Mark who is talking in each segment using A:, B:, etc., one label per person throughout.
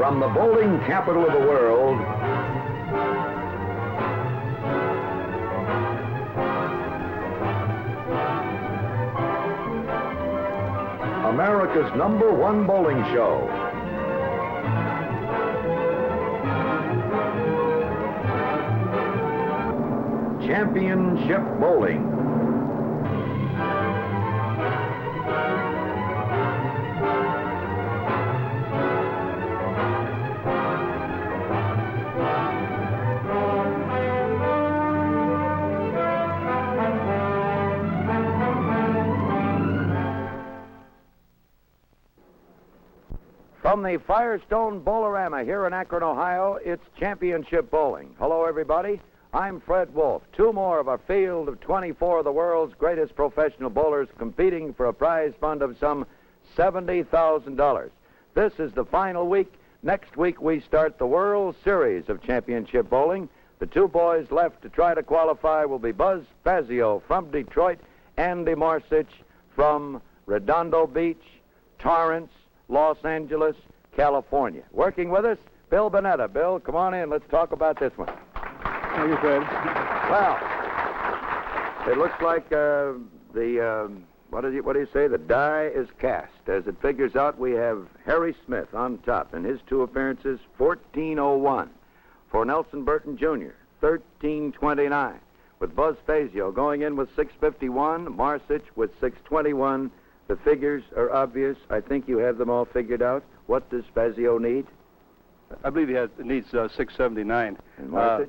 A: From the bowling capital of the world, America's #1 bowling show. Championship Bowling. From the Firestone Bowlerama here in Akron, Ohio, it's Championship Bowling. Hello, everybody. I'm Fred Wolf. Two more of a field of 24 of the world's greatest professional bowlers competing for a prize fund of some $70,000. This is the final week. Next week, we start the World Series of Championship Bowling. The two boys left to try to qualify will be Buzz Fazio from Detroit, Andy Marzich from Redondo Beach, Torrance, Los Angeles, California. Working with us, Bill Bonetta. Bill, come on in. Let's talk about this one.
B: Thank you, Fred.
A: Well, it looks like what do you say? The die is cast. As it figures out, we have Harry Smith on top in his two appearances, 14:01. For Nelson Burton Jr., 13:29. With Buzz Fazio going in with 6:51, Marzich with 6:21. The figures are obvious. I think you have them all figured out. What does Fazio need?
B: I believe he needs 679.
A: And Marzich?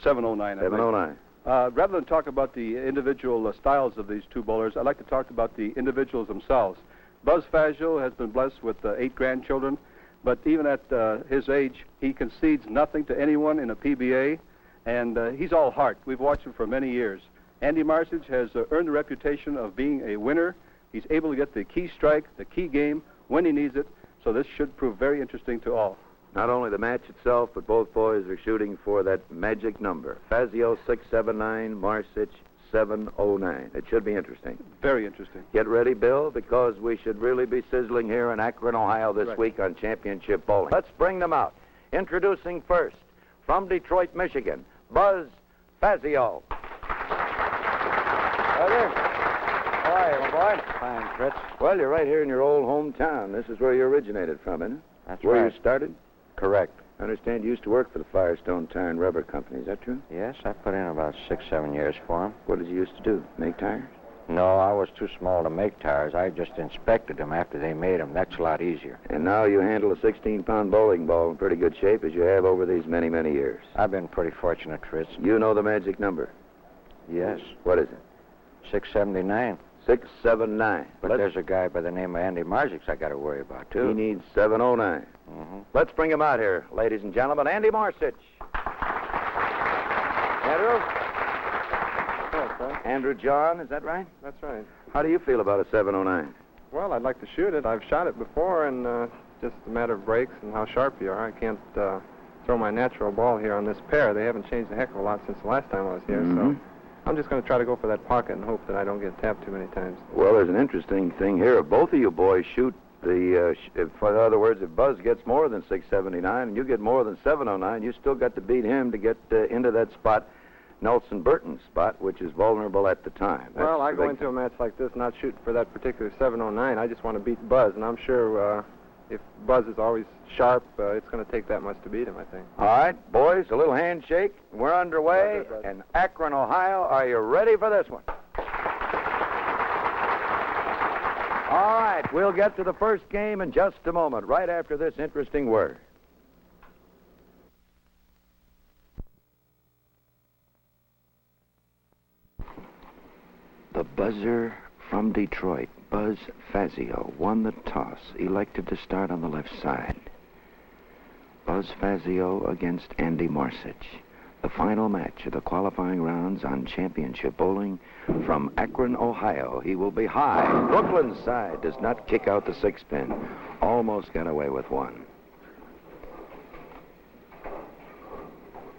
B: 709.
A: 709.
B: Rather than talk about the individual styles of these two bowlers, I'd like to talk about the individuals themselves. Buzz Fazio has been blessed with 8 grandchildren, but even at his age, he concedes nothing to anyone in a PBA, and he's all heart. We've watched him for many years. Andy Marzich has earned the reputation of being a winner. He's able to get the key strike, the key game, when he needs it, so this should prove very interesting to all.
A: Not only the match itself, but both boys are shooting for that magic number. Fazio 679, Marzich 709. It should be interesting.
B: Very interesting.
A: Get ready, Bill, because we should really be sizzling here in Akron, Ohio this week on Championship Bowling. Let's bring them out. Introducing first, from Detroit, Michigan, Buzz Fazio. Brother. How are you, my boy?
C: Fine, Fritz.
A: Well, you're right here in your old hometown. This is where you originated from, isn't it?
C: That's
A: where
C: right.
A: you started?
C: Correct.
A: I understand you used to work for the Firestone Tire and Rubber Company. Is that true?
C: Yes, I put in about 6-7 years for him.
A: What did you used to do? Make tires?
C: No, I was too small to make tires. I just inspected them after they made them. That's a lot easier.
A: And now you handle a 16-pound bowling ball in pretty good shape as you have over these many, many years.
C: I've been pretty fortunate, Fritz.
A: You know the magic number?
C: Yes.
A: What is it?
C: 679.
A: 679.
C: But there's a guy by the name of Andy Marzich I got to worry about, too.
A: He needs 709.
C: Mm-hmm.
A: Let's bring him out here, ladies and gentlemen. Andy Marzich. Andrew?
D: Hello,
A: Andrew John, is that right?
D: That's right.
A: How do you feel about a 709?
D: Well, I'd like to shoot it. I've shot it before, and just a matter of breaks and how sharp you are. I can't throw my natural ball here on this pair. They haven't changed a heck of a lot since the last time I was here, so I'm just going to try to go for that pocket and hope that I don't get tapped too many times.
A: Well, there's an interesting thing here. Both of you boys shoot the, in other words, if Buzz gets more than 679 and you get more than 709, you still got to beat him to get into that spot, Nelson Burton's spot, which is vulnerable at the time.
D: Well, I go into a match like this not shooting for that particular 709. I just want to beat Buzz, and I'm sure if Buzz is always sharp, it's going to take that much to beat him, I think.
A: All right, boys, a little handshake. We're underway in Akron, Ohio. Are you ready for this one? All right, we'll get to the first game in just a moment, right after this interesting word. The buzzer from Detroit, Buzz Fazio, won the toss, elected to start on the left side. Buzz Fazio against Andy Marzich. The final match of the qualifying rounds on Championship Bowling. From Akron, Ohio, he will be high. Brooklyn's side does not kick out the 6-pin. Almost got away with one.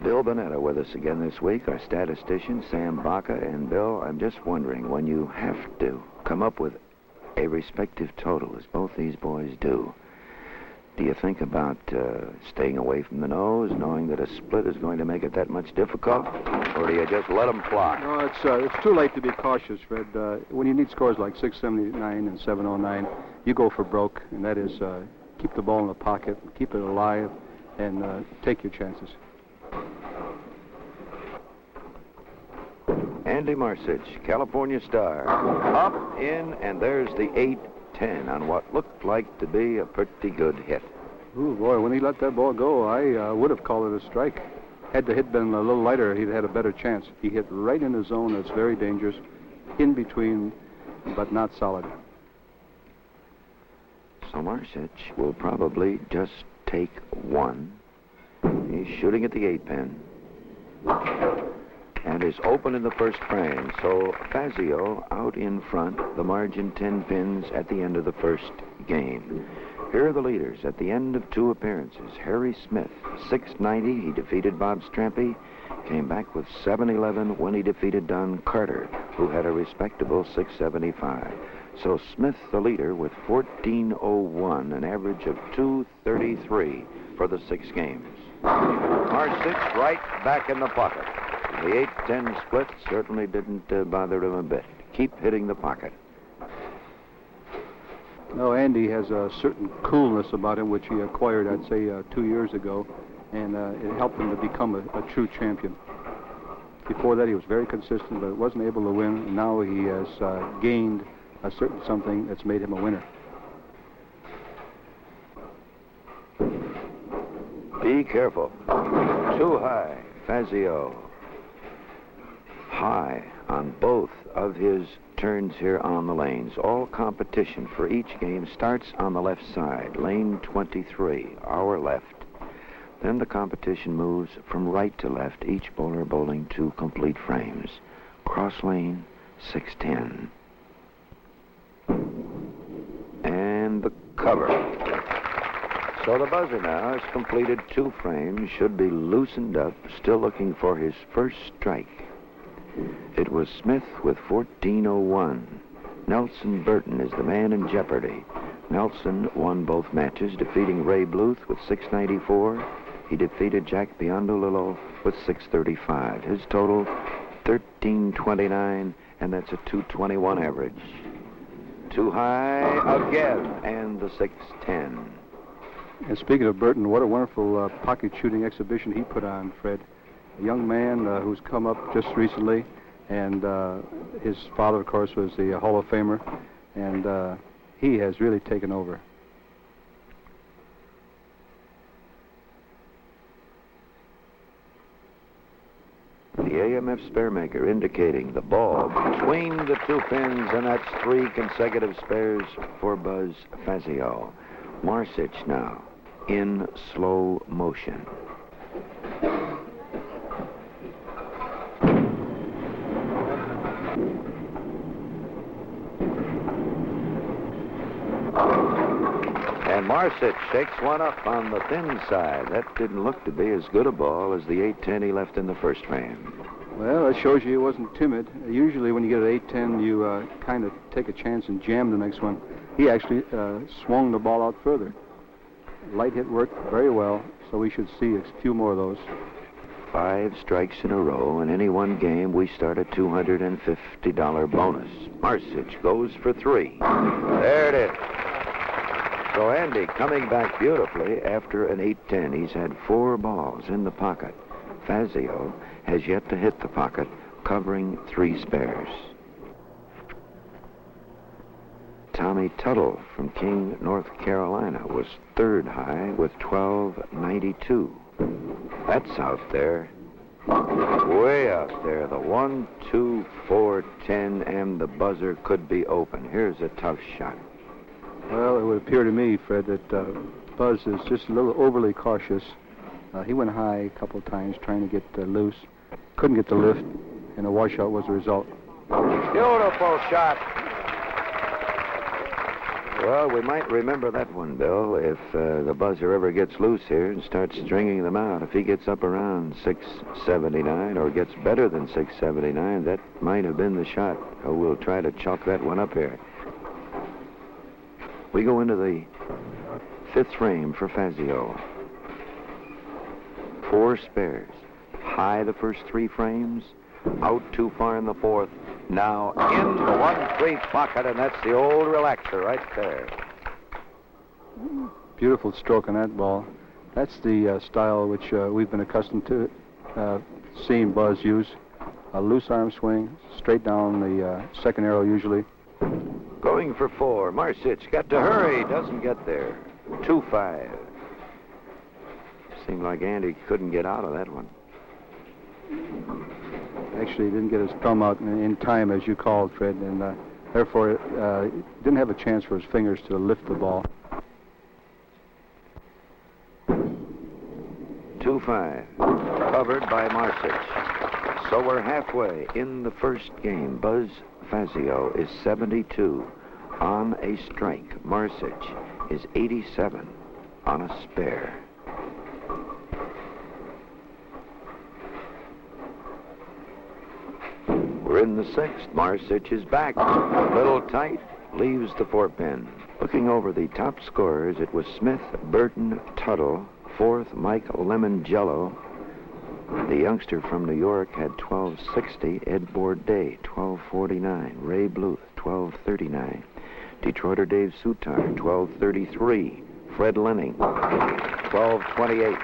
A: Bill Bonetta with us again this week, our statistician, Sam Baca. And Bill, I'm just wondering, when you have to come up with a respective total, as both these boys do, do you think about staying away from the nose, knowing that a split is going to make it that much difficult? Or do you just let them fly?
B: No, it's too late to be cautious, Fred. When you need scores like 679 and 709, you go for broke, and that is keep the ball in the pocket, keep it alive, and take your chances.
A: Andy Marzich, California star. Up, in, and there's the 8-10 on what looked like to be a pretty good hit.
B: Oh, boy, when he let that ball go, I would have called it a strike. Had the hit been a little lighter, he'd had a better chance. He hit right in the zone. That's very dangerous. In between, but not solid.
A: So Marzich will probably just take one. He's shooting at the 8-pin. And is open in the first frame. So Fazio out in front, the margin 10 pins at the end of the first game. Here are the leaders at the end of 2 appearances. Harry Smith, 690. He defeated Bob Strampy. Came back with 711 when he defeated Don Carter, who had a respectable 675. So Smith, the leader, with 1401, an average of 233 for the 6 games. Marzich right back in the pocket. The 8-10 split certainly didn't bother him a bit. Keep hitting the pocket.
B: No, Andy has a certain coolness about him, which he acquired, I'd say, 2 years ago, and it helped him to become a true champion. Before that, he was very consistent, but wasn't able to win. And now he has gained a certain something that's made him a winner.
A: Be careful. Too high. Fazio. High on both of his turns here on the lanes. All competition for each game starts on the left side, lane 23, our left. Then the competition moves from right to left, each bowler bowling 2 complete frames. Cross lane, 610. And the cover. So the buzzer now has completed 2 frames, should be loosened up, still looking for his first strike. It was Smith with 1401. Nelson Burton is the man in jeopardy. Nelson won both matches, defeating Ray Bluth with 694. He defeated Jack Biondolillo with 635. His total, 1329, and that's a 221 average. Too high again, and the 610.
B: And speaking of Burton, what a wonderful pocket shooting exhibition he put on, Fred. A young man who's come up just recently, and his father, of course, was the Hall of Famer, and he has really taken over.
A: The AMF Sparemaker indicating the ball between the 2 pins, and that's 3 consecutive spares for Buzz Fazio. Marzich now in slow motion. And Marzich shakes one up on the thin side. That didn't look to be as good a ball as the 8-10 he left in the first frame.
B: Well, that shows you he wasn't timid. Usually when you get an 8-10, you kind of take a chance and jam the next one. He actually swung the ball out further. Light hit worked very well, so we should see a few more of those.
A: 5 strikes in a row. In any one game, we start a $250 bonus. Marzich goes for 3. There it is. So Andy coming back beautifully after an 8-10. He's had 4 balls in the pocket. Fazio has yet to hit the pocket, covering 3 spares. Tommy Tuttle from King, North Carolina, was 3rd high with 1292. That's out there. Way out there. The 1, 2, 4, 10, and the buzzer could be open. Here's a tough shot.
B: Well, it would appear to me, Fred, that Buzz is just a little overly cautious. He went high a couple of times trying to get loose. Couldn't get the lift, and a washout was the result.
A: Beautiful shot. Well, we might remember that one, Bill, if the buzzer ever gets loose here and starts stringing them out. If he gets up around 679 or gets better than 679, that might have been the shot. We'll try to chalk that one up here. We go into the Fifth frame for Fazio. 4 spares. High the first 3 frames. Out too far in the fourth. Now in the 1-3 pocket, and that's the old relaxer right there.
B: Beautiful stroke on that ball. That's the style which we've been accustomed to seeing Buzz use. A loose arm swing, straight down the second arrow usually.
A: Going for 4. Marzich got to hurry. Doesn't get there. 2-5. Seemed like Andy couldn't get out of that one.
B: Actually, he didn't get his thumb out in time, as you called, Fred, and therefore didn't have a chance for his fingers to lift the ball.
A: 2-5. Covered by Marzich. So we're halfway in the first game. Buzz Fazio is 72 on a strike. Marzich is 87 on a spare. We're in the 6th. Marzich is back. A little tight. Leaves the 4-pin. Looking over the top scorers, it was Smith, Burton, Tuttle. 4th, Mike Lemongello. The youngster from New York had 1260. Ed Bourdet, 1249. Ray Bluth, 1239. Detroiter Dave Sutar, 1233. Fred Lenning, 1228.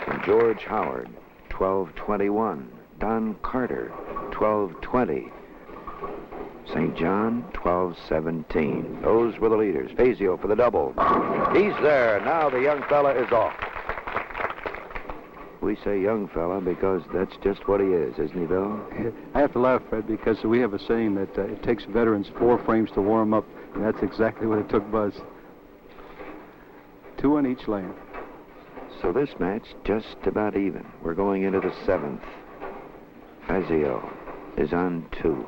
A: And George Howard, 1221. Don Carter, 1220. St. John, 1217. Those were the leaders. Fazio for the double. He's there. Now the young fella is off. We say young fella because that's just what he is, isn't he, Bill?
B: I have to laugh, Fred, because we have a saying that it takes veterans 4 frames to warm up, and that's exactly what it took Buzz. 2 on each lane.
A: So this match just about even. We're going into the 7th. Fazio is on 2.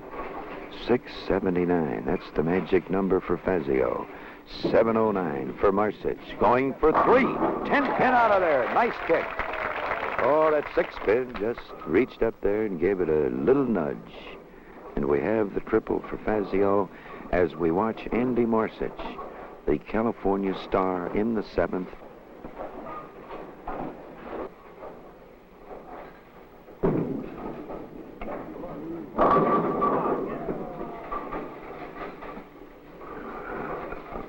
A: 679. That's the magic number for Fazio. 709 for Marzich. Going for 3. 10-pin out of there. Nice kick. Oh, that 6-pin just reached up there and gave it a little nudge. And we have the triple for Fazio as we watch Andy Marzich, the California star, in the 7th.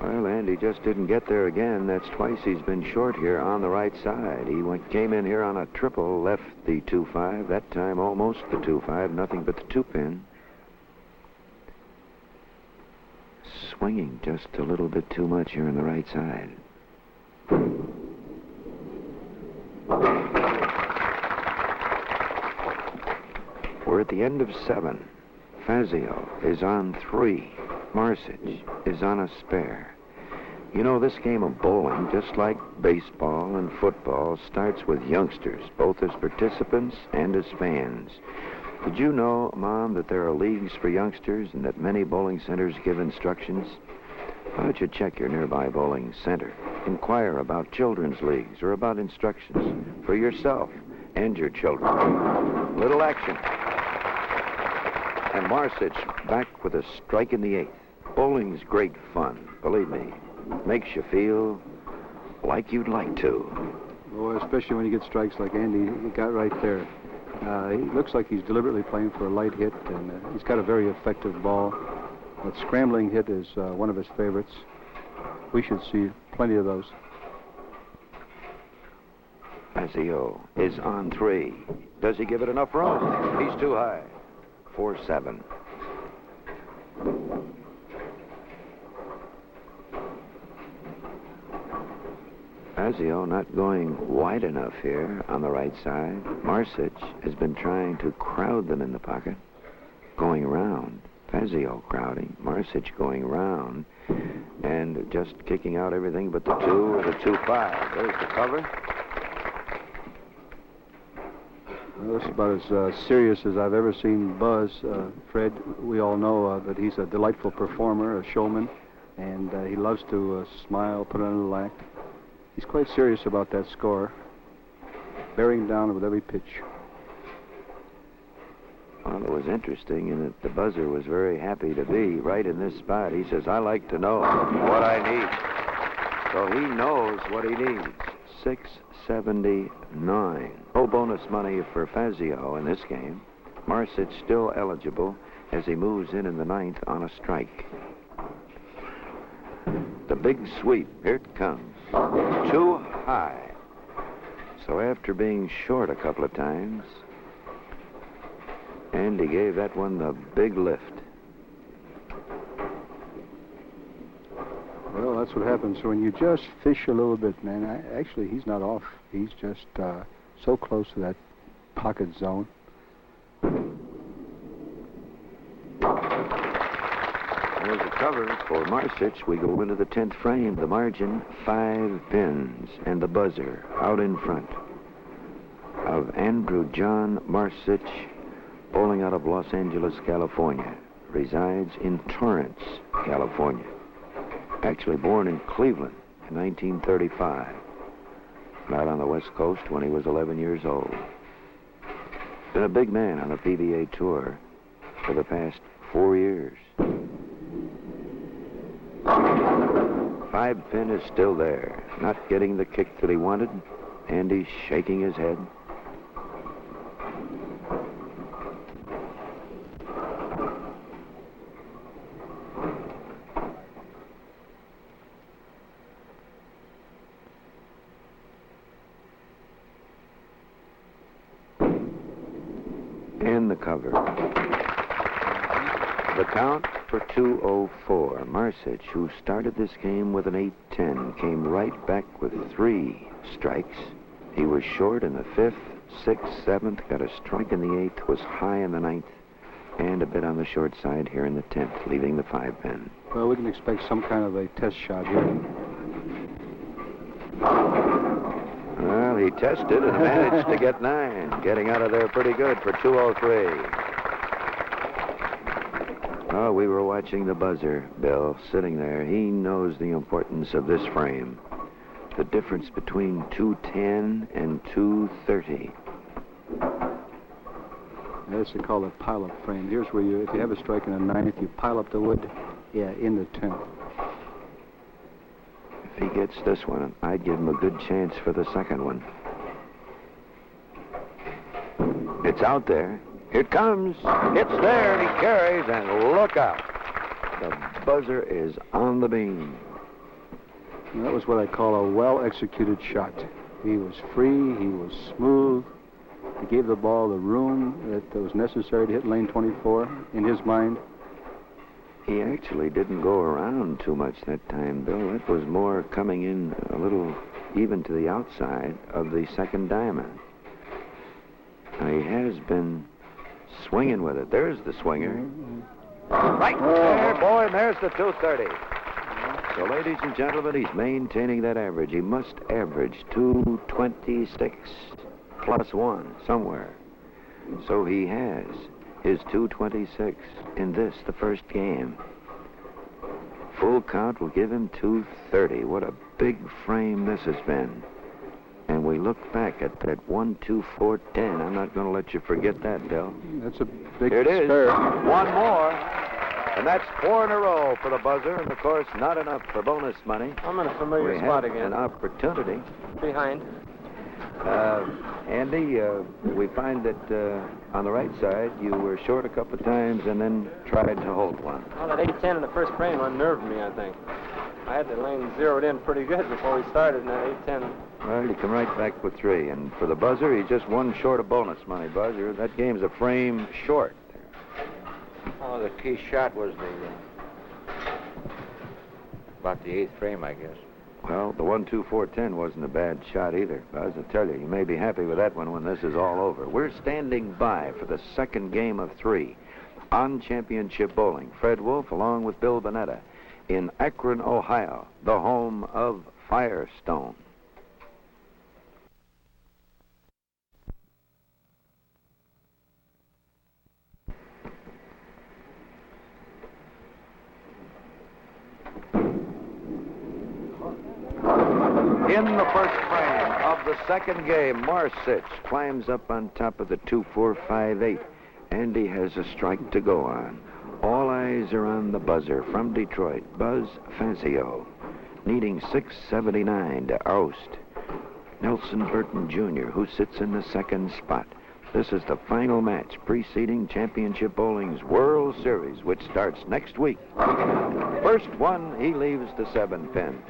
A: Well, Andy just didn't get there again. That's twice he's been short here on the right side. He came in here on a triple, left the 2-5. That time almost the 2-5, nothing but the 2-pin. Swinging just a little bit too much here on the right side. We're at the end of 7. Fazio is on 3. Marzich is on a spare. You know, this game of bowling, just like baseball and football, starts with youngsters, both as participants and as fans. Did you know, Mom, that there are leagues for youngsters and that many bowling centers give instructions? Why don't you check your nearby bowling center? Inquire about children's leagues or about instructions for yourself and your children. Little action. And Marzich back with a strike in the 8th. Bowling's great fun, believe me. Makes you feel like you'd like to.
B: Oh, especially when you get strikes like Andy got right there. He looks like he's deliberately playing for a light hit, and he's got a very effective ball. That scrambling hit is one of his favorites. We should see plenty of those.
A: Fazio is on 3. Does he give it enough room? He's too high. 4-7. Fazio not going wide enough here on the right side. Marzich has been trying to crowd them in the pocket. Going around. Fazio crowding. Marzich going around. And just kicking out everything but the 2 or the 2-5. There's the cover.
B: Well, this is about as serious as I've ever seen Buzz. Fred, we all know that he's a delightful performer, a showman, and he loves to smile, put on a little act. He's quite serious about that score, bearing down with every pitch.
A: Well, it was interesting in that the buzzer was very happy to be right in this spot. He says, I like to know what I need. So he knows what he needs. 679. No bonus money for Fazio in this game. Marzich still eligible as he moves in the ninth on a strike. The big sweep. Here it comes. Too high. So after being short a couple of times, Andy gave that one the big lift.
E: Well, that's what happens when you just fish a little bit, man. Actually, he's not off. He's just so close to that pocket zone.
A: There's a cover for Marzich. We go into the 10th frame. The margin, 5 pins, and the buzzer out in front of Andrew John Marzich, bowling out of Los Angeles, California. Resides in Torrance, California. Actually born in Cleveland in 1935. Out on the West Coast when he was 11 years old. Been a big man on the PBA Tour for the past 4 years. 5 pin is still there. Not getting the kick that he wanted. Andy's shaking his head. And the cover. The count for 204. Marzich, who started this game with an 8-10, came right back with 3 strikes. He was short in the 5th, 6th, 7th, got a strike in the 8th, was high in the 9th, and a bit on the short side here in the 10th, leaving the 5 pin.
E: Well, we can expect some kind of a test shot here.
A: Well, he tested and managed to get 9, getting out of there pretty good for 203. Oh, we were watching the buzzer, Bill, sitting there. He knows the importance of this frame. The difference between 210 and 230.
E: That's they call it pile-up frame. Here's where you, if you have a strike in the 9th, you pile up the wood, in the 10th.
A: If he gets this one, I'd give him a good chance for the second one. It's out there. Here it comes. It's there, and he carries, and look out. The buzzer is on the beam.
E: And that was what I call a well-executed shot. He was free, he was smooth. He gave the ball the room that was necessary to hit lane 24 in his mind.
A: He actually didn't go around too much that time, Bill. It was more coming in a little even to the outside of the second diamond. Now, he has been swinging with it. There's the swinger. Right there, boy, and there's the 230. So, ladies and gentlemen, he's maintaining that average. He must average 226 plus 1 somewhere. So he has his 226 in this, the first game. Full count will give him 230. What a big frame this has been. And we look back at that 1-2-4-10. I'm not going to let you forget that, Bill.
E: That's a big
A: Here it is.
E: spare.
A: One more. And that's 4 in a row for the buzzer. And, of course, not enough for bonus money.
D: I'm in a familiar
A: We
D: spot
A: have
D: again.
A: an opportunity.
D: Behind.
A: Andy, we find that on the right side, you were short a couple of times and then tried to hold one.
D: Well, that 8-10 in the first frame unnerved me, I think. I had the lane zeroed in pretty good before we started, and that 8-10.
A: Well, you come right back with 3. And for the buzzer, he's just 1 short of bonus money, buzzer. That game's a frame short.
C: Oh, the key shot was about the 8th frame, I guess.
A: Well, the 1-2-4-10 wasn't a bad shot either, Buzz. I tell you, you may be happy with that one when this is all over. We're standing by for the second game of 3 on Championship Bowling. Fred Wolf, along with Bill Bonetta, in Akron, Ohio, the home of Firestone. In the first frame of the second game, Marzich climbs up on top of the 2-4-5-8, and he has a strike to go on. All eyes are on the buzzer from Detroit, Buzz Fazio. needing 679 to oust Nelson Burton Jr., who sits in the second spot. This is the final match preceding Championship Bowling's World Series, which starts next week. First one, he leaves the 7-pin.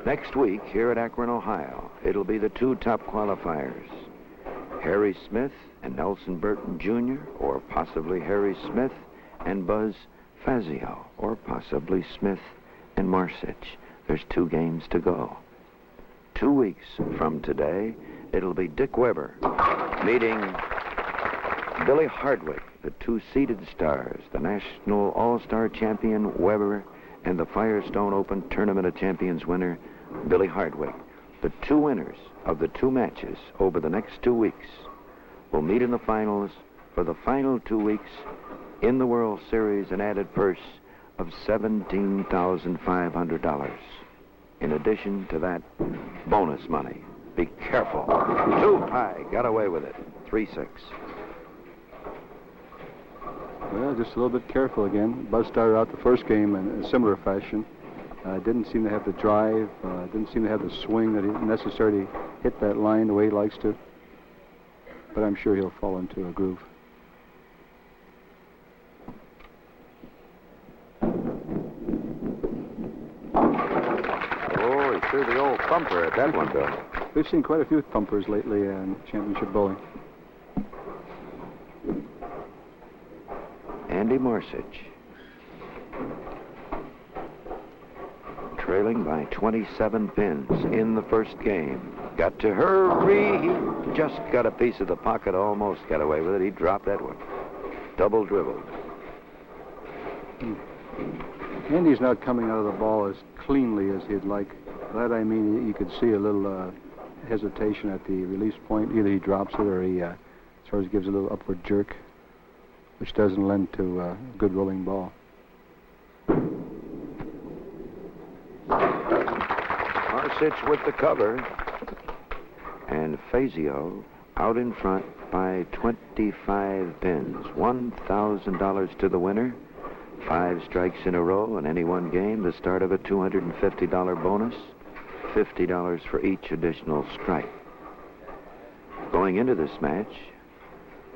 A: Next week, here at Akron, Ohio, it'll be the two top qualifiers, Harry Smith and Nelson Burton Jr., or possibly Harry Smith and Buzz Fazio, or possibly Smith and Marzich. There's 2 games to go. 2 weeks from today, it'll be Dick Weber meeting Billy Hardwick, the 2 seeded stars, the National All-Star champion Weber and the Firestone Open Tournament of Champions winner Billy Hardwick. The 2 winners of the 2 matches over the next 2 weeks will meet in the finals for the final 2 weeks in the World Series, an added purse of $17,500. In addition to that, bonus money. Be careful. Too high. Got away with it. 3-6.
E: Well, just a little bit careful again. Buzz started out the first game in a similar fashion. Didn't seem to have the drive, didn't seem to have the swing that he necessarily hit that line the way he likes to. But I'm sure he'll fall into a groove.
A: Oh, he threw the old thumper at that one, Bill.
E: We've seen quite a few thumpers lately in championship bowling.
A: Andy Marzich, trailing by 27 pins in the first game. Got to hurry. He just got a piece of the pocket, almost got away with it. He dropped that one. Double dribbled.
E: Andy's not coming out of the ball as cleanly as he'd like. By that I mean you could see a little hesitation at the release point. Either he drops it or he sort of gives a little upward jerk, which doesn't lend to a good rolling ball.
A: Marzich with the cover. And Fazio out in front by 25 pins. $1,000 to the winner. 5 strikes in a row in any one game. The start of a $250 bonus. $50 for each additional strike. Going into this match,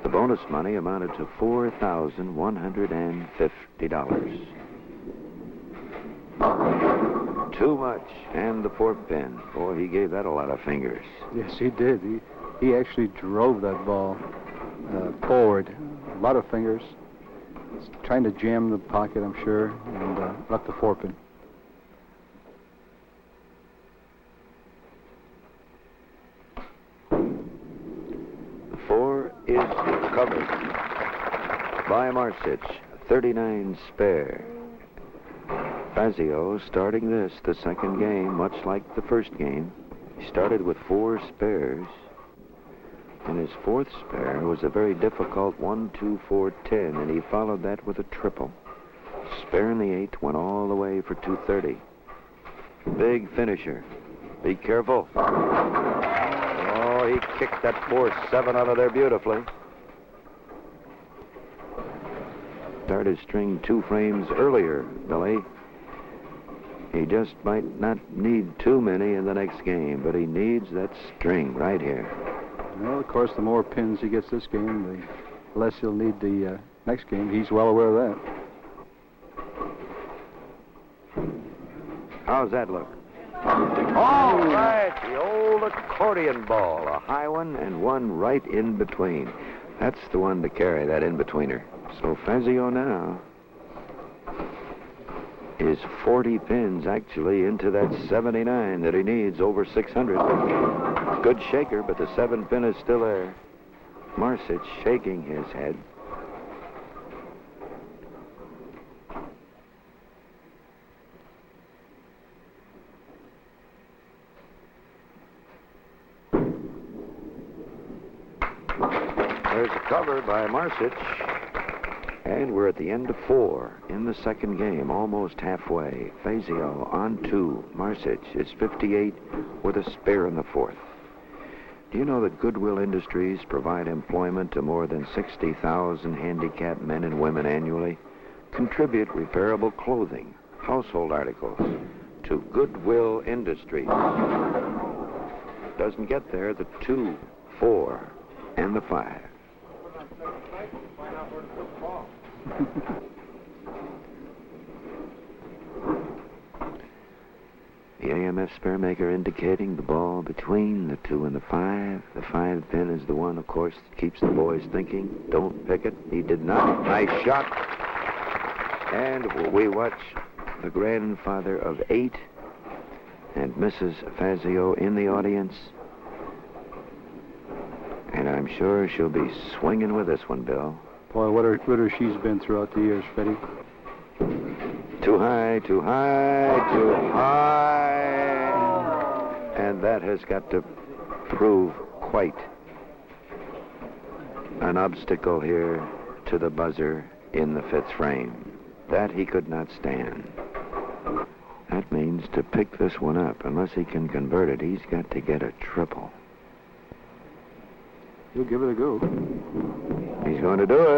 A: the bonus money amounted to $4,150. Too much. And the 4th pin. Boy, he gave that a lot of fingers.
E: Yes, he did. He actually drove that ball forward. A lot of fingers. Trying to jam the pocket, I'm sure, and left the 4 pin.
A: The 4 is covered by Marzich. 39 spare. Fazio starting this, the second game, much like the first game. He started with 4 spares. And his 4th spare was a very difficult 1-2-4-10, and he followed that with a triple. Spare in the 8th went all the way for 230. Big finisher. Be careful. Oh, he kicked that 4-7 out of there beautifully. Started string 2 frames earlier, Billy. He just might not need too many in the next game, but he needs that string right here.
E: Well, of course, the more pins he gets this game, the less he'll need the next game. He's well aware of that.
A: How's that look? All right, the old accordion ball. A high one and one right in between. That's the one to carry, that in-betweener. So Fazio now is 40 pins, actually, into that 79 that he needs, over 600. Good shaker, but the 7 pin is still there. Marzich shaking his head. There's a cover by Marzich. And we're at the end of 4 in the second game, almost halfway. Fazio on 2. Marzich is 58 with a spare in the 4th. Do you know that Goodwill Industries provide employment to more than 60,000 handicapped men and women annually? Contribute repairable clothing, household articles to Goodwill Industries. Doesn't get there, the 2, 4, and the 5. The AMF spare maker indicating the ball between the 2 and the 5. The 5 pin is the one, of course, that keeps the boys thinking. Don't pick it. He did not. Nice shot. And we watch the grandfather of 8 and Mrs. Fazio in the audience. And I'm sure she'll be swinging with this one, Bill.
E: Boy, what her she's been throughout the years, Freddie.
A: Too high, too high, too high. And that has got to prove quite an obstacle here to the buzzer in the 5th frame. That he could not stand. That means to pick this one up, unless he can convert it, he's got to get a triple.
E: He'll give it a go.
A: He's going to do it.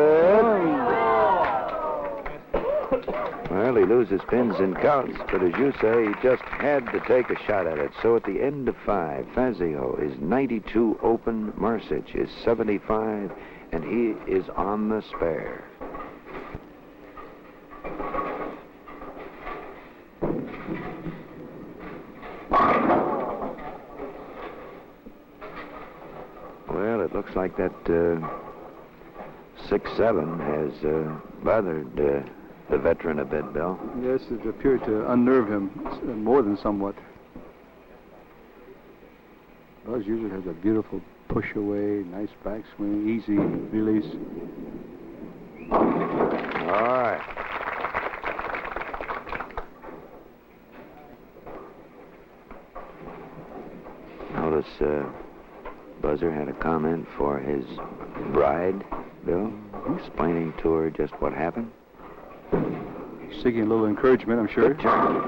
A: Well, he loses pins and counts, but as you say, he just had to take a shot at it. So at the end of 5, Fazio is 92 open, Marzich is 75, and he is on the spare. Well, it looks like that 6-7 has bothered the veteran a bit, Bill.
E: Yes, it appeared to unnerve him more than somewhat. Buzz usually has a beautiful push away, nice backswing, easy release.
A: All right. Notice Buzzer had a comment for his bride, Bill, explaining to her just what happened.
E: Seeking a little encouragement, I'm sure.
A: Good turn.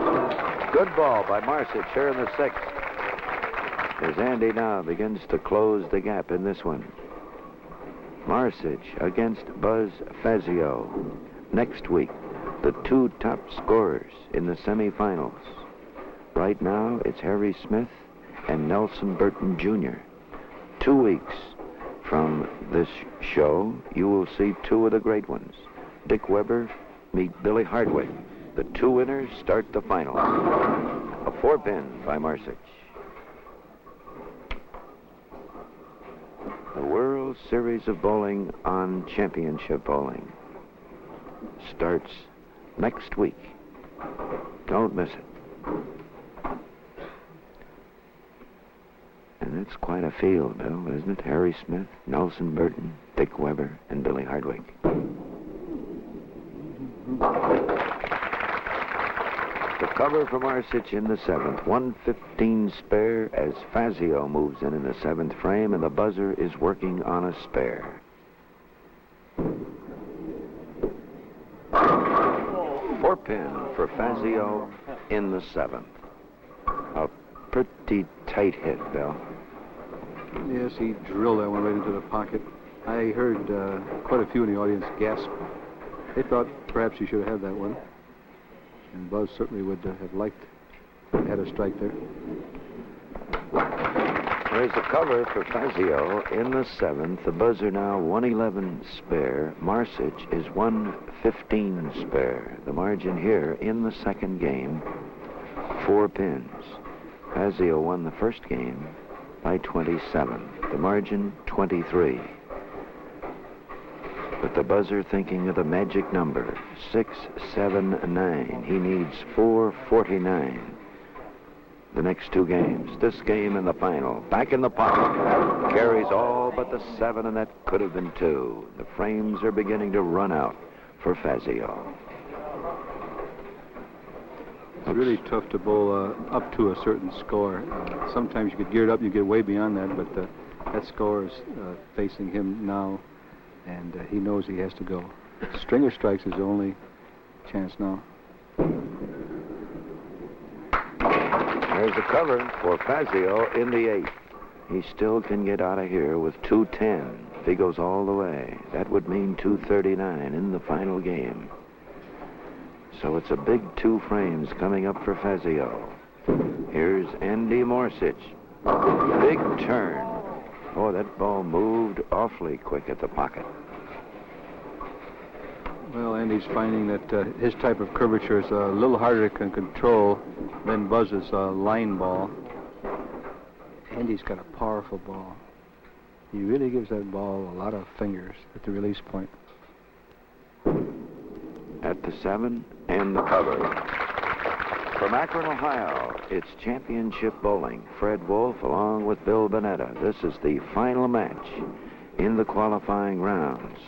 A: Good ball by Marzich here in the 6th. As Andy now begins to close the gap in this one. Marzich against Buzz Fazio. Next week, the 2 top scorers in the semifinals. Right now, it's Harry Smith and Nelson Burton Jr. 2 weeks from this show, you will see 2 of the great ones. Dick Weber meet Billy Hardwick. The 2 winners start the final. A 4-pin by Marzich. The World Series of Bowling on Championship Bowling starts next week. Don't miss it. And it's quite a field, Bill, isn't it? Harry Smith, Nelson Burton, Dick Weber, and Billy Hardwick. The cover from Marzich in the 7th. 115 spare as Fazio moves in the 7th frame, and the buzzer is working on a spare. 4-pin for Fazio in the 7th. A pretty tight hit, Bill.
E: Yes, he drilled that one right into the pocket. I heard quite a few in the audience gasp. They thought perhaps he should have had that one. And Buzz certainly would have liked to have a strike there.
A: There's the cover for Fazio in the 7th. The buzzer now 111 spare. Marzich is 115 spare. The margin here in the 2nd game, 4 pins. Fazio won the 1st game by 27. The margin 23. But the buzzer thinking of the magic number, 679. He needs 449. The next 2 games, this game and the final. Back in the pocket. Carries all but the 7, and that could have been 2. The frames are beginning to run out for Fazio.
E: It's really tough to bowl up to a certain score. Sometimes you get geared up and you get way beyond that, but that score is facing him now. And he knows he has to go. Stringer strikes is the only chance now.
A: There's the cover for Fazio in the 8th. He still can get out of here with 210 if he goes all the way. That would mean 239 in the final game. So it's a big two frames coming up for Fazio. Here's Andy Morsich. Big turn. Oh, that ball moved awfully quick at the pocket.
E: Well, Andy's finding that his type of curvature is a little harder to control than Buzz's line ball. Andy's got a powerful ball. He really gives that ball a lot of fingers at the release point.
A: At the 7 and the cover. From Akron, Ohio, it's championship bowling. Fred Wolf along with Bill Bonetta. This is the final match in the qualifying rounds.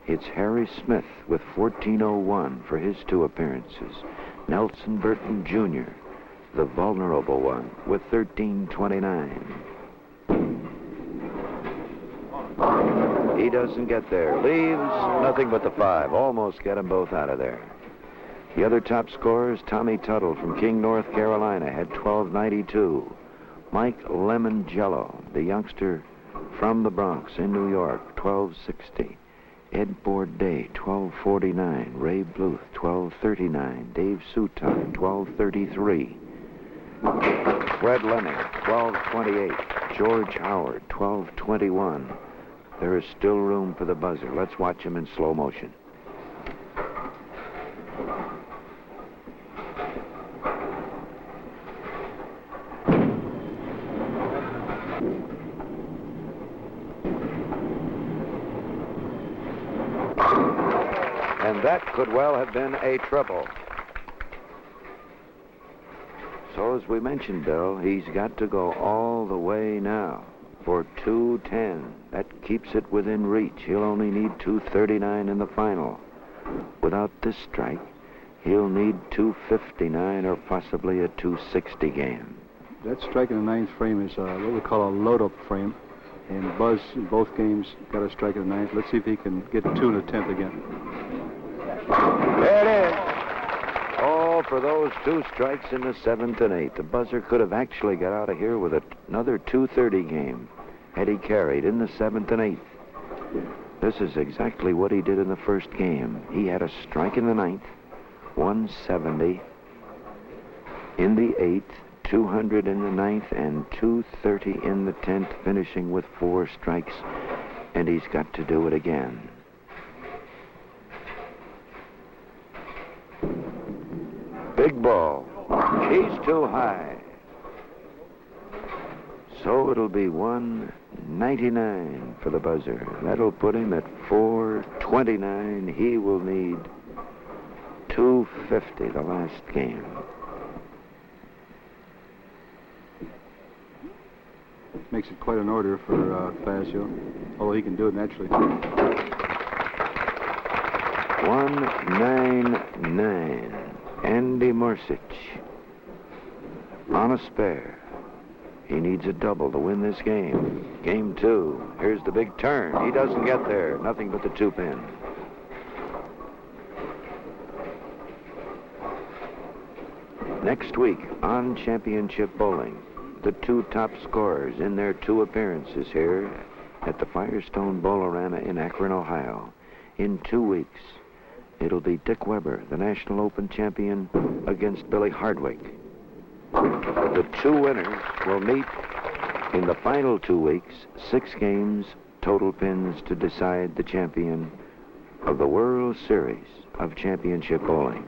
A: It's Harry Smith with 1401 for his 2 appearances. Nelson Burton Jr., the vulnerable one, with 1329. He doesn't get there. Leaves nothing but the 5. Almost get them both out of there. The other top scorers, Tommy Tuttle from King, North Carolina, had 1292. Mike Lemongello, the youngster from the Bronx in New York, 1260. Ed Bourdain, 1249. Ray Bluth, 1239. Dave Suton, 1233. Fred Lenning, 1228. George Howard, 1221. There is still room for the buzzer. Let's watch him in slow motion. And that could well have been a triple. So as we mentioned, Bill, he's got to go all the way now for 210. That keeps it within reach. He'll only need 239 in the final. Without this strike, he'll need 259 or possibly a 260 game.
E: That strike in the 9th frame is what we call a load-up frame. And Buzz, in both games, got a strike in the 9th. Let's see if he can get 2 in the 10th again.
A: There it is. Oh, for those 2 strikes in the 7th and 8th. The buzzer could have actually got out of here with another 230 game had he carried in the 7th and 8th. This is exactly what he did in the first game. He had a strike in the 9th, 170 in the 8th, 200 in the 9th, and 230 in the 10th, finishing with 4 strikes. And he's got to do it again. Big ball. He's too high. So it'll be 199 for the buzzer. That'll put him at 429. He will need 250 the last game.
E: Makes it quite an order for Fazio, although he can do it naturally.
A: 199. Andy Morsich on a spare. He needs a double to win this game. Game 2. Here's the big turn. He doesn't get there. Nothing but the 2-pin. Next week on Championship Bowling, the 2 top scorers in their 2 appearances here at the Firestone Bowlerama in Akron, Ohio. In 2 weeks, it'll be Dick Weber, the National Open champion, against Billy Hardwick. The 2 winners will meet in the final 2 weeks, 6 games, total pins to decide the champion of the World Series of Championship Bowling.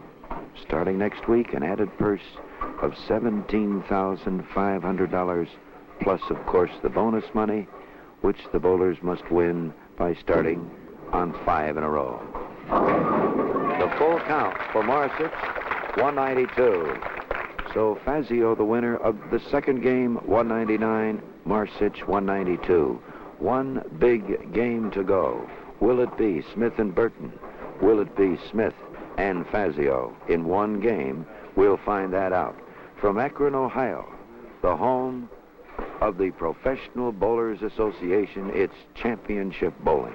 A: Starting next week, an added purse of $17,500, plus, of course, the bonus money, which the bowlers must win by starting on 5 in a row. The full count for Morsich, 192. So Fazio, the winner of the second game, 199. Morsich, 192. 1 big game to go. Will it be Smith and Burton? Will it be Smith and Fazio in 1 game? We'll find that out. From Akron, Ohio, the home of the Professional Bowlers Association, it's Championship Bowling.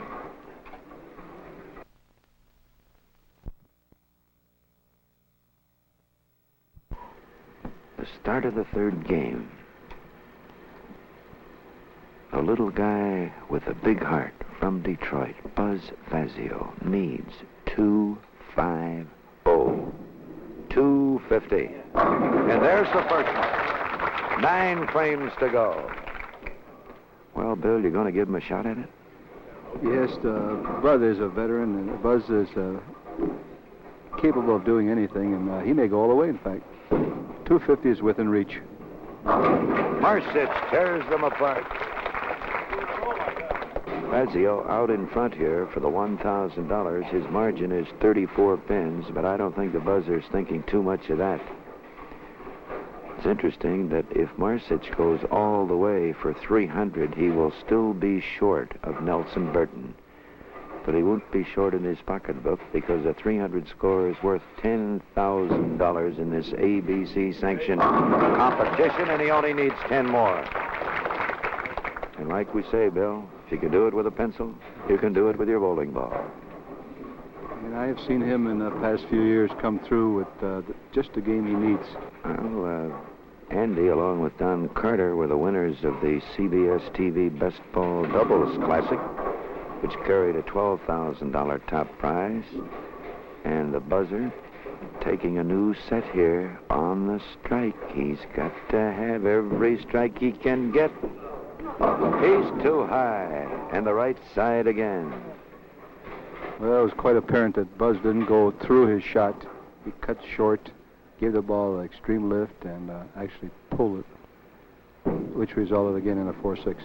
A: The start of the 3rd game. A little guy with a big heart from Detroit, Buzz Fazio, needs 250. 250. And there's the first one. 9 frames to go. Well, Bill, you're going to give him a shot at it?
E: Yes, Buzz is a veteran, and Buzz is capable of doing anything, and he may go all the way, in fact. 250 is within reach.
A: Marzich tears them apart. Fazio out in front here for the $1,000. His margin is 34 pins, but I don't think the buzzer's thinking too much of that. It's interesting that if Marzich goes all the way for 300, he will still be short of Nelson Burton. But he won't be short in his pocketbook because a 300 score is worth $10,000 in this ABC-sanctioned competition, and he only needs 10 more. And like we say, Bill, if you can do it with a pencil, you can do it with your bowling ball.
E: And I have seen him in the past few years come through with just the game he needs.
A: Well, Andy, along with Don Carter, were the winners of the CBS TV Best Ball Doubles Classic, which carried a $12,000 top prize. And the buzzer taking a new set here on the strike. He's got to have every strike he can get. He's too high, and the right side again.
E: Well, it was quite apparent that Buzz didn't go through his shot. He cut short, gave the ball an extreme lift, and actually pulled it, which resulted again in a 4-6.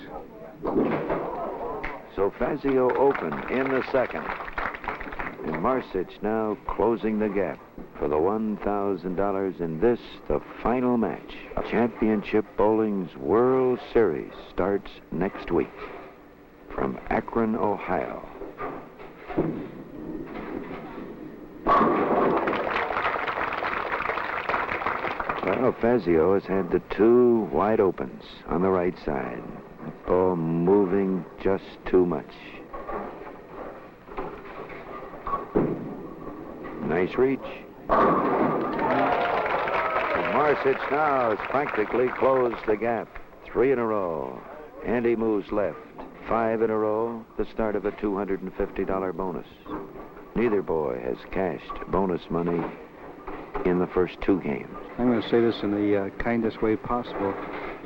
A: So Fazio open in the second. And Marzich now closing the gap for the $1,000 in this, the final match. Championship Bowling's World Series starts next week from Akron, Ohio. Well, Fazio has had the 2 wide opens on the right side. Ball moving just too much. Nice reach. Marzich now has practically closed the gap. 3 in a row. Andy moves left. 5 in a row, the start of a $250 bonus. Neither boy has cashed bonus money in the first 2 games.
E: I'm going to say this in the kindest way possible.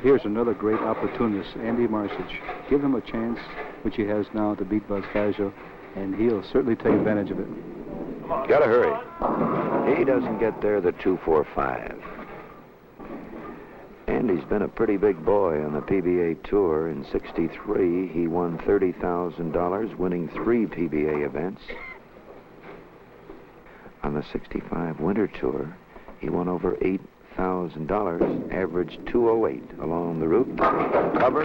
E: Here's another great opportunist, Andy Marzich. Give him a chance, which he has now, to beat Buzz Fazio, and he'll certainly take advantage of it.
A: Gotta hurry. He doesn't get there the 2-4-5. Andy's been a pretty big boy on the PBA Tour. In '63, he won $30,000, winning 3 PBA events. On the '65 Winter Tour, he won over $8,000, averaged 208 along the route, cover,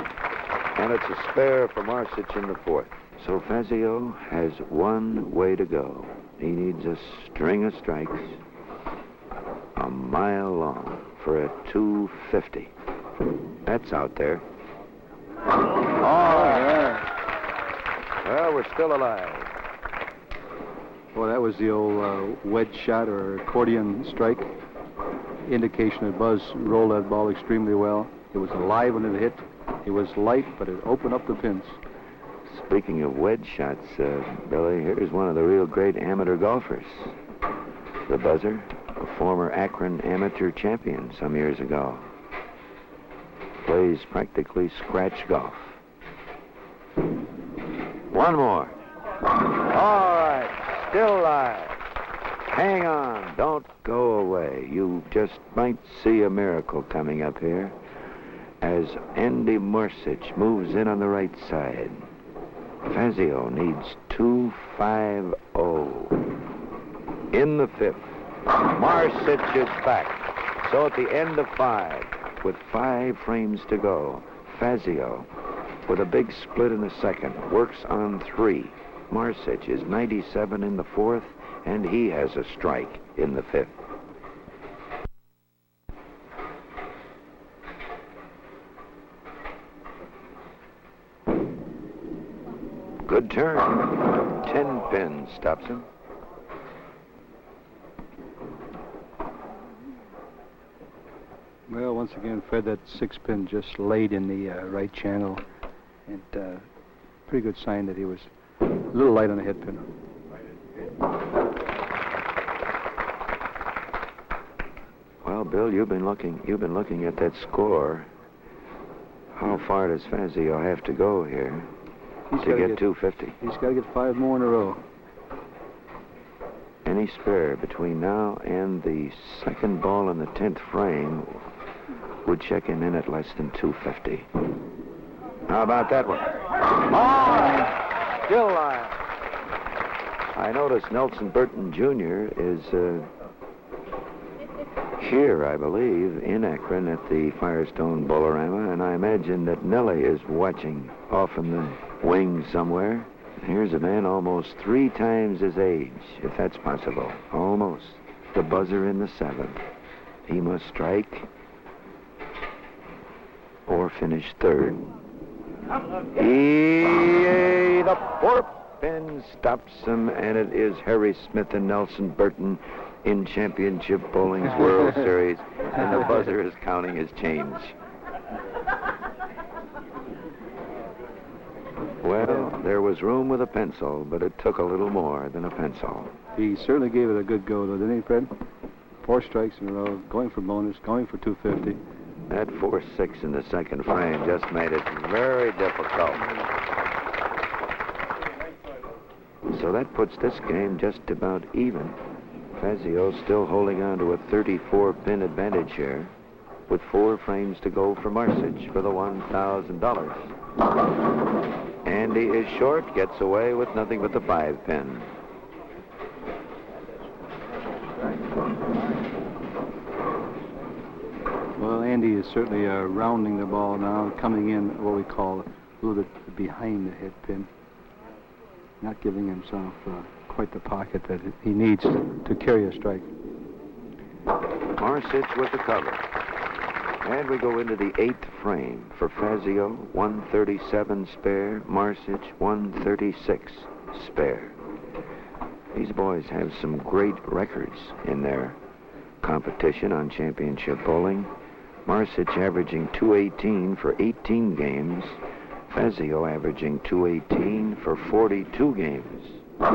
A: and it's a spare for Marzich in the 4th. So Fazio has 1 way to go. He needs a string of strikes a mile long for a 250. That's out there. Oh, yeah. Well, we're still alive.
E: Well, that was the old wedge shot or accordion strike. Indication that Buzz rolled that ball extremely well. It was alive when it hit. It was light, but it opened up the pins.
A: Speaking of wedge shots, Billy, here's one of the real great amateur golfers. The buzzer, a former Akron amateur champion some years ago. Plays practically scratch golf. 1 more. All right, still alive. Hang on, don't go away. You just might see a miracle coming up here as Andy Marzich moves in on the right side. Fazio needs 250. In the 5th, Marzich is back. So at the end of 5, with 5 frames to go, Fazio, with a big split in the 2nd, works on 3. Marzich is 97 in the 4th, and he has a strike in the 5th. Good turn. 10 pins stops him.
E: Well, once again, Fred, that 6-pin just laid in the right channel, and pretty good sign that he was a little light on the head pin.
C: Well, Bill, you've been looking at that score. How far does Fazio have to go here to get 250?
E: He's got to get 5 more in a row.
C: Any spare between now and the second ball in the 10th frame would check him in at less than 250. How about that one? Oh, still alive. I notice Nelson Burton Jr. is here, I believe, in Akron at the Firestone Bowlerama, and I imagine that Nellie is watching off in the wings somewhere. Here's a man almost 3 times his age, if that's possible. Almost. The buzzer in the 7th. He must strike or finish 3rd. The 4th pin stops him, and it is Harry Smith and Nelson Burton in Championship Bowling's World Series, and the buzzer is counting his change. Well, there was room with a pencil, but it took a little more than a pencil.
E: He certainly gave it a good go, though, didn't he, Fred? 4 strikes in a row, going for bonus, going for 250.
C: That 4-6 in the second frame just made it very difficult. So that puts this game just about even. Fazio still holding on to a 34-pin advantage here, with 4 frames to go for Marzich for the $1,000. Andy is short, gets away with nothing but the 5-pin.
E: Well, Andy is certainly rounding the ball now, coming in what we call a little bit behind the head pin. Not giving himself quite the pocket that he needs to carry a strike.
C: Marzich with the cover. And we go into the 8th frame for Fazio, 137 spare, Marzich, 136 spare. These boys have some great records in their competition on Championship Bowling. Marzich averaging 218 for 18 games. Fazio averaging 218 for 42 games. I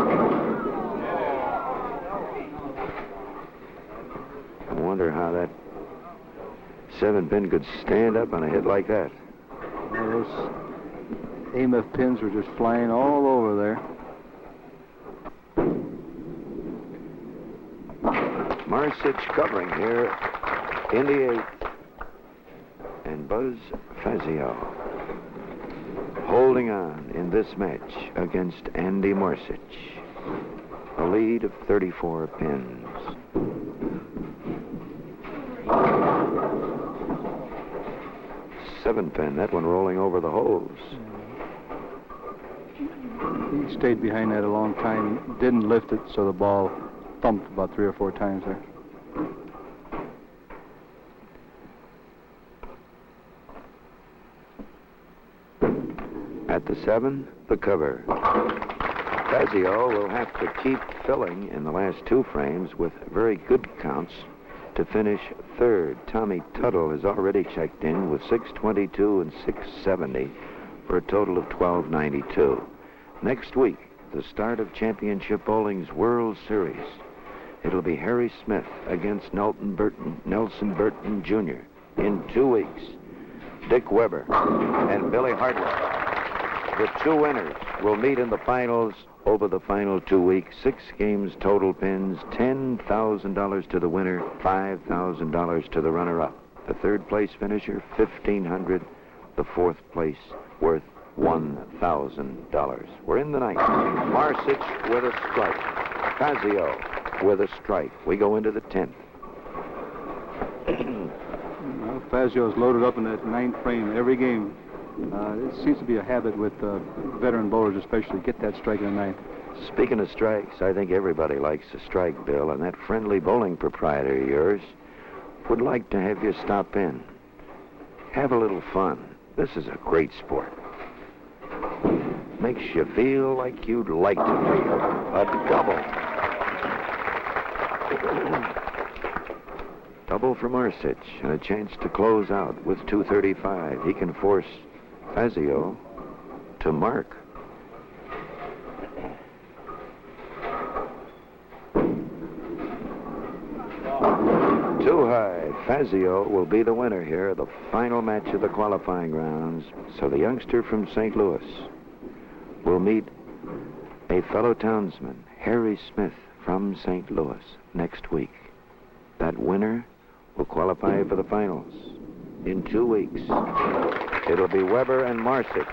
C: wonder how that 7-pin could stand up on a hit like that.
E: Well, those AMF pins were just flying all over there.
C: Marzich covering here in the 8th. And Buzz Fazio holding on in this match against Andy Marzich. A lead of 34 pins. Seven pin, that one rolling over the holes.
E: He stayed behind that a long time, didn't lift it, so the ball thumped about 3 or 4 times there.
C: At the 7, the cover. Fazio will have to keep filling in the last 2 frames with very good counts to finish 3rd. Tommy Tuttle is already checked in with 622 and 670 for a total of 1292. Next week, the start of Championship Bowling's World Series. It'll be Harry Smith against Nelson Burton Jr. in 2 weeks. Dick Weber and Billy Hartwell. The 2 winners will meet in the finals over the final 2 weeks. 6 games total pins, $10,000 to the winner, $5,000 to the runner-up. The 3rd place finisher, $1,500. The 4th place worth $1,000. We're in the 9th. Marzich with a strike. Fazio with a strike. We go into the 10th.
E: Well, Fazio's loaded up in that 9th frame every game. It seems to be a habit with veteran bowlers especially, get that strike in the 9th.
C: Speaking of strikes, I think everybody likes a strike, Bill, and that friendly bowling proprietor of yours would like to have you stop in. Have a little fun. This is a great sport. Makes you feel like you'd like to feel. A double. Double for Marzich, and a chance to close out with 235. He can force Fazio to mark. Too high. Fazio will be the winner here, the final match of the qualifying rounds. So the youngster from St. Louis will meet a fellow townsman, Harry Smith from St. Louis, next week. That winner will qualify for the finals in 2 weeks. It'll be Weber and Marzich.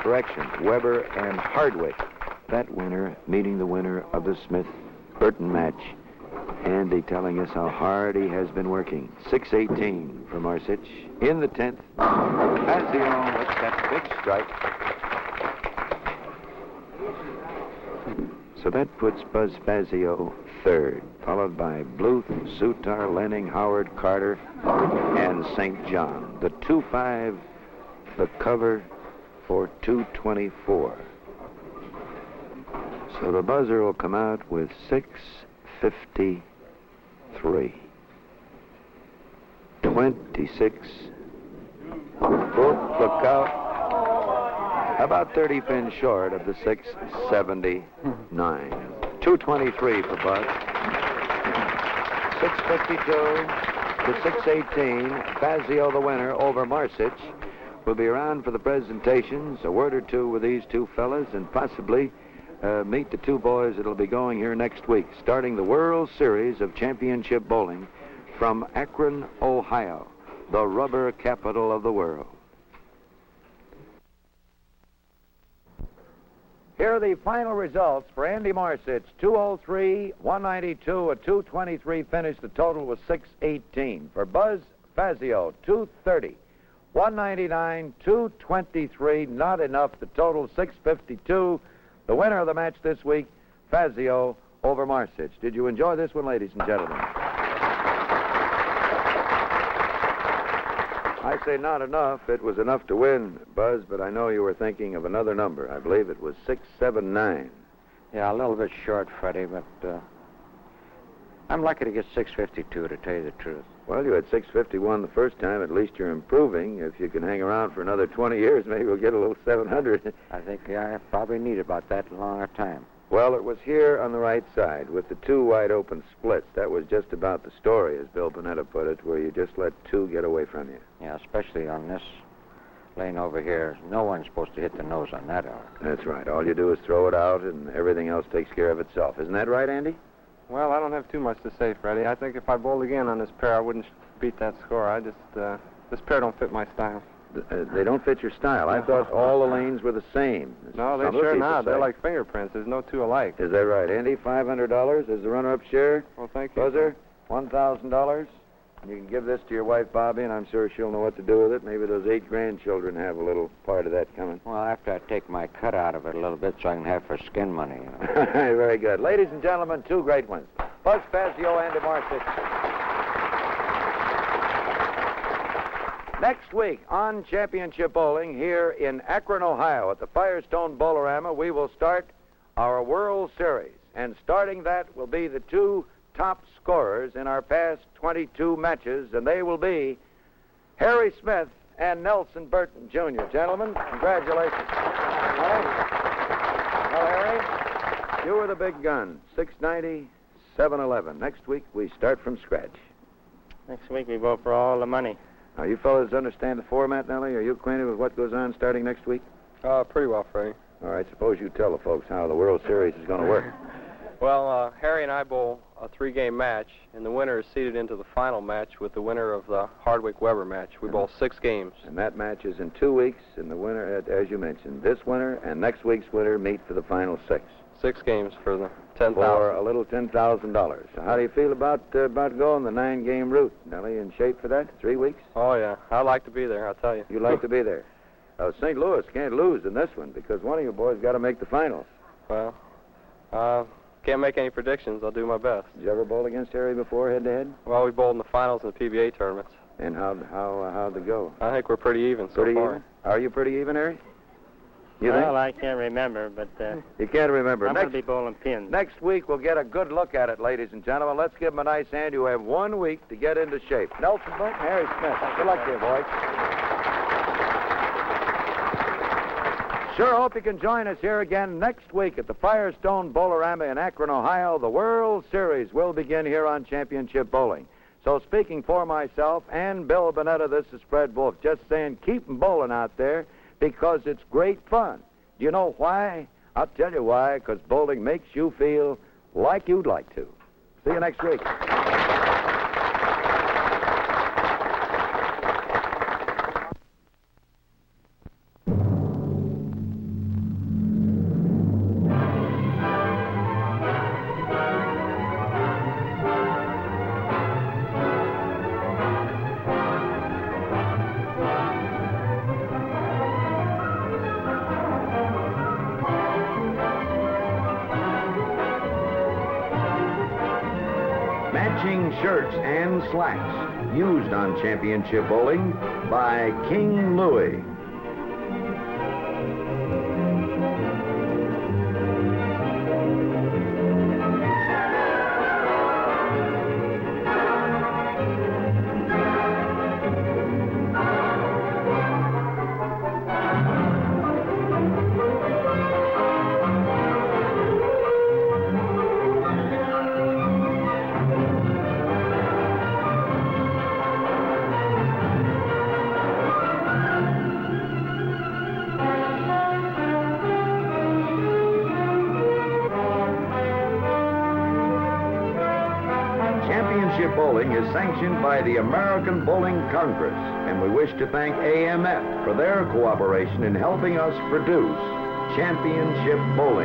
C: Correction, Weber and Hardwick. That winner meeting the winner of the Smith-Burton match. Andy telling us how hard he has been working. 6:18 for Marzich. In the 10th, Fazio with that big strike. So that puts Buzz Fazio third, followed by Bluth, Sutar, Lenning, Howard, Carter, and St. John. The 2-5, the cover for 224. So the buzzer will come out with 6:53. 26. Look out. About 30 pins short of the 679. 223 for Buzz. 652 to 618. Fazio the winner over Marzich. We'll be around for the presentations, a word or two with these two fellas, and possibly meet the two boys that'll be going here next week, starting the World Series of Championship Bowling from Akron, Ohio, the rubber capital of the world.
A: Here are the final results for Andy Marzich. 203, 192, a 223 finish. The total was 618. For Buzz Fazio, 230, 199, 223, not enough. The total 652. The winner of the match this week, Fazio over Marzich. Did you enjoy this one, ladies and gentlemen? I say not enough. It was enough to win, Buzz, but I know you were thinking of another number. I believe it was 679.
F: Yeah, a little bit short, Freddie, but I'm lucky to get 652, to tell you the truth.
C: Well, you had 651 the first time. At least you're improving. If you can hang around for another 20 years, maybe we'll get a little 700.
F: I think I probably need about that longer time.
C: Well, it was here on the right side with the two wide-open splits. That was just about the story, as Bill Panetta put it, where you just let two get away from you.
F: Yeah, especially on this lane over here. No one's supposed to hit the nose on that arc.
C: That's right. All you do is throw it out, and everything else takes care of itself. Isn't that right, Andy?
D: Well, I don't have too much to say, Freddie. I think if I bowled again on this pair, I wouldn't beat that score. I just, this pair don't fit my style.
C: They don't fit your style. I thought all the lanes were the same.
D: No, they're sure not. They're like fingerprints. There's no two alike.
C: Is that right, Andy? $500 is the runner-up share.
D: Well, thank you.
C: Buzzer, $1,000. You can give this to your wife, Bobby, and I'm sure she'll know what to do with it. Maybe those 8 grandchildren have a little part of that coming.
F: Well, after I take my cut out of it a little bit so I can have for skin money. You know.
C: Very good. Ladies and gentlemen, two great ones. Buzz Fazio, Andy Marzich. Next week on Championship Bowling here in Akron, Ohio at the Firestone Bowlerama, we will start our World Series. And starting that will be the two top scorers in our past 22 matches, and they will be Harry Smith and Nelson Burton, Jr. Gentlemen, congratulations. Well, Harry, you were the big gun, 690, 711. Next week, we start from scratch.
G: Next week we vote for all the money.
C: Now, you fellas understand the format, Nellie? Are you acquainted with what goes on starting next week?
D: Pretty well, Freddie.
C: All right, suppose you tell the folks how the World Series is going to work.
D: Well, Harry and I bowl a 3-game match, and the winner is seeded into the final match with the winner of the Hardwick-Weber match. We bowl 6 games.
C: And that match is in 2 weeks, and the winner, as you mentioned, this winner and next week's winner meet for the final 6.
D: 6 games for the $10,000.
C: For a little $10,000. So how do you feel about going the 9-game route? Nellie, in shape for that? 3 weeks?
D: Oh, yeah. I'd like to be there, I'll tell you.
C: You like to be there. St. Louis can't lose in this one because one of you boys got to make the finals.
D: Well, can't make any predictions. I'll do my best.
C: Did you ever bowl against Harry before, head-to-head?
D: Well, we bowled in the finals in the PBA tournaments.
C: And how'd it go?
D: I think we're pretty even so far.
C: Even? Are you pretty even, Harry? You
G: well,
C: think?
G: I can't remember, but...
C: you can't remember.
G: I'm going to be bowling pins.
C: Next week, we'll get a good look at it, ladies and gentlemen. Let's give them a nice hand. You have 1 week to get into shape. Nelson Burton, Harry Smith. Good luck to you, boys. Sure hope you can join us here again next week at the Firestone Bowlerama in Akron, Ohio. The World Series will begin here on Championship Bowling.
A: So speaking for myself and Bill Bonetta, this is Fred Wolf, just saying keep 'em bowling out there because it's great fun. Do you know why? I'll tell you why, because bowling makes you feel like you'd like to. See you next week. Matching shirts and slacks used on championship bowling by King Louie. Championship bowling is sanctioned by the American Bowling Congress, and we wish to thank AMF for their cooperation in helping us produce championship bowling.